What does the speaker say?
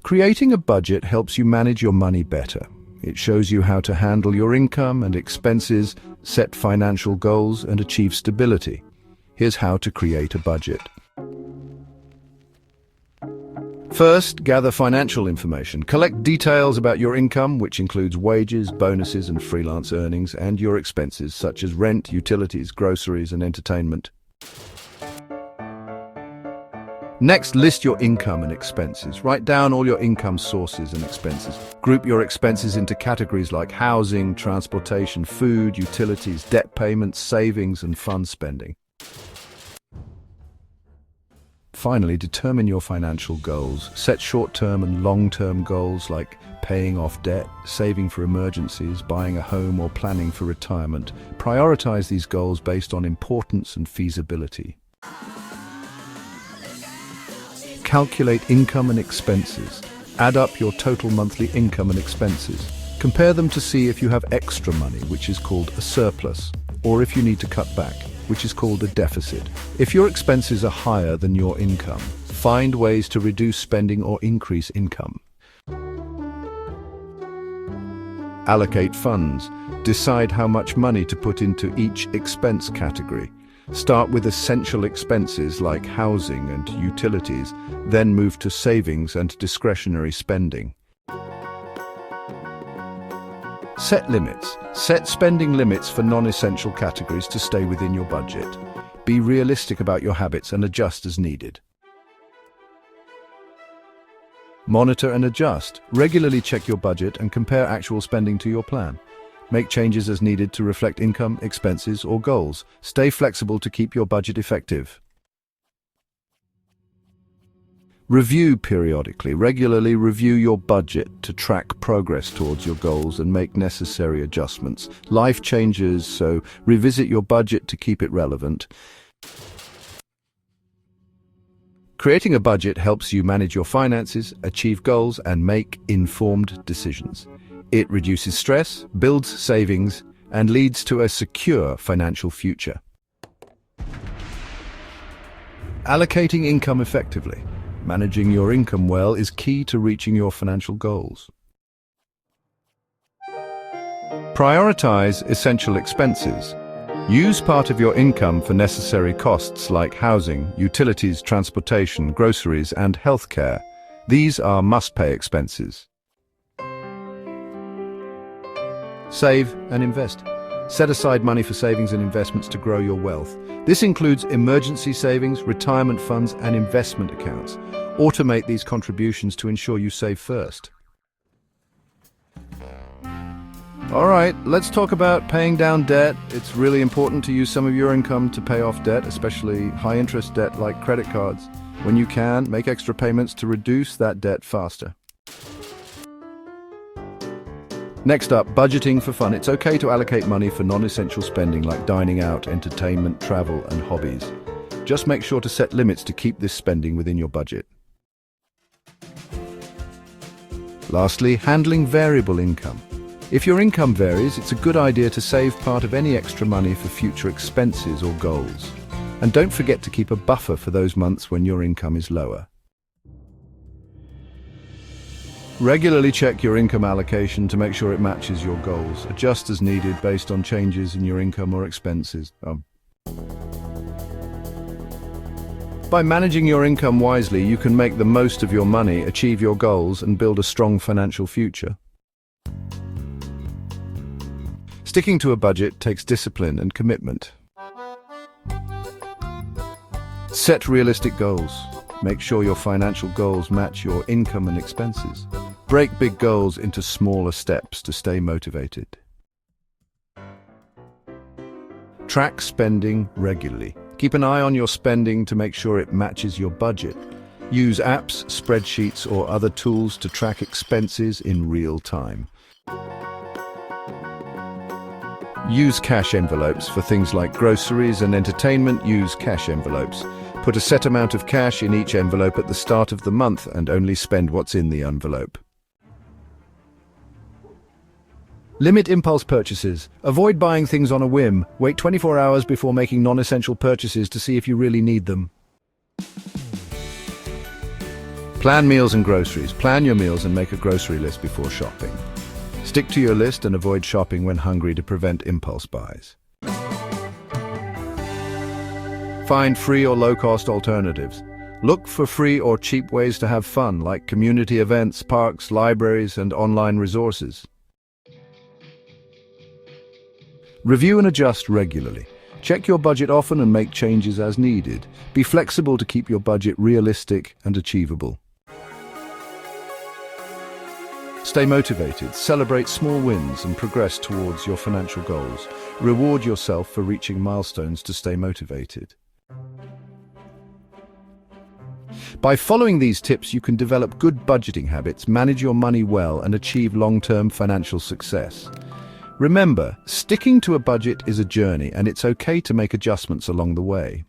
Creating a budget helps you manage your money better. It shows you how to handle your income and expenses, set financial goals, and achieve stability. Here's how to create a budget. First, gather financial information. Collect details about your income, which includes wages, bonuses, and freelance earnings, and your expenses, such as rent, utilities, groceries, and entertainment. Next, list your income and expenses. Write down all your income sources and expenses. Group your expenses into categories like housing, transportation, food, utilities, debt payments, savings, and fun spending. Finally, determine your financial goals. Set short-term and long-term goals like paying off debt, saving for emergencies, buying a home, or planning for retirement. Prioritize these goals based on importance and feasibility. Calculate income and expenses. Add up your total monthly income and expenses. Compare them to see if you have extra money, which is called a surplus, or if you need to cut back, which is called a deficit. If your expenses are higher than your income, find ways to reduce spending or increase income. Allocate funds. Decide how much money to put into each expense category. Start with essential expenses like housing and utilities, then move to savings and discretionary spending. Set limits. Set spending limits for non-essential categories to stay within your budget. Be realistic about your habits and adjust as needed. Monitor and adjust. Regularly check your budget and compare actual spending to your plan. Make changes as needed to reflect income, expenses, or goals. Stay flexible to keep your budget effective. Review periodically. Regularly review your budget to track progress towards your goals and make necessary adjustments. Life changes, so revisit your budget to keep it relevant. Creating a budget helps you manage your finances, achieve goals, and make informed decisions. It reduces stress, builds savings, and leads to a secure financial future. Allocating income effectively. Managing your income well is key to reaching your financial goals. Prioritize essential expenses. Use part of your income for necessary costs like housing, utilities, transportation, groceries, and healthcare. These are must-pay expenses. Save and invest. Set aside money for savings and investments to grow your wealth. This includes emergency savings, retirement funds, and investment accounts. Automate these contributions to ensure you save first. All right, let's talk about paying down debt. It's really important to use some of your income to pay off debt, especially high-interest debt like credit cards. When you can, make extra payments to reduce that debt faster. Next up, budgeting for fun. It's okay to allocate money for non-essential spending like dining out, entertainment, travel, and hobbies. Just make sure to set limits to keep this spending within your budget. Lastly, handling variable income. If your income varies, it's a good idea to save part of any extra money for future expenses or goals. And don't forget to keep a buffer for those months when your income is lower. Regularly check your income allocation to make sure it matches your goals. Adjust as needed based on changes in your income or expenses. By managing your income wisely, you can make the most of your money, achieve your goals, and build a strong financial future. Sticking to a budget takes discipline and commitment. Set realistic goals. Make sure your financial goals match your income and expenses. Break big goals into smaller steps to stay motivated. Track spending regularly. Keep an eye on your spending to make sure it matches your budget. Use apps, spreadsheets, or other tools to track expenses in real time. Use cash envelopes for things like groceries and entertainment. Use cash envelopes. Put a set amount of cash in each envelope at the start of the month and only spend what's in the envelope. Limit impulse purchases. Avoid buying things on a whim. Wait 24 hours before making non-essential purchases to see if you really need them. Plan meals and groceries. Plan your meals and make a grocery list before shopping. Stick to your list and avoid shopping when hungry to prevent impulse buys. Find free or low-cost alternatives. Look for free or cheap ways to have fun, like community events, parks, libraries, and online resources. Review and adjust regularly. Check your budget often and make changes as needed. Be flexible to keep your budget realistic and achievable. Stay motivated, celebrate small wins, and progress towards your financial goals. Reward yourself for reaching milestones to stay motivated. By following these tips, you can develop good budgeting habits, manage your money well, and achieve long-term financial success. Remember, sticking to a budget is a journey, and it's okay to make adjustments along the way.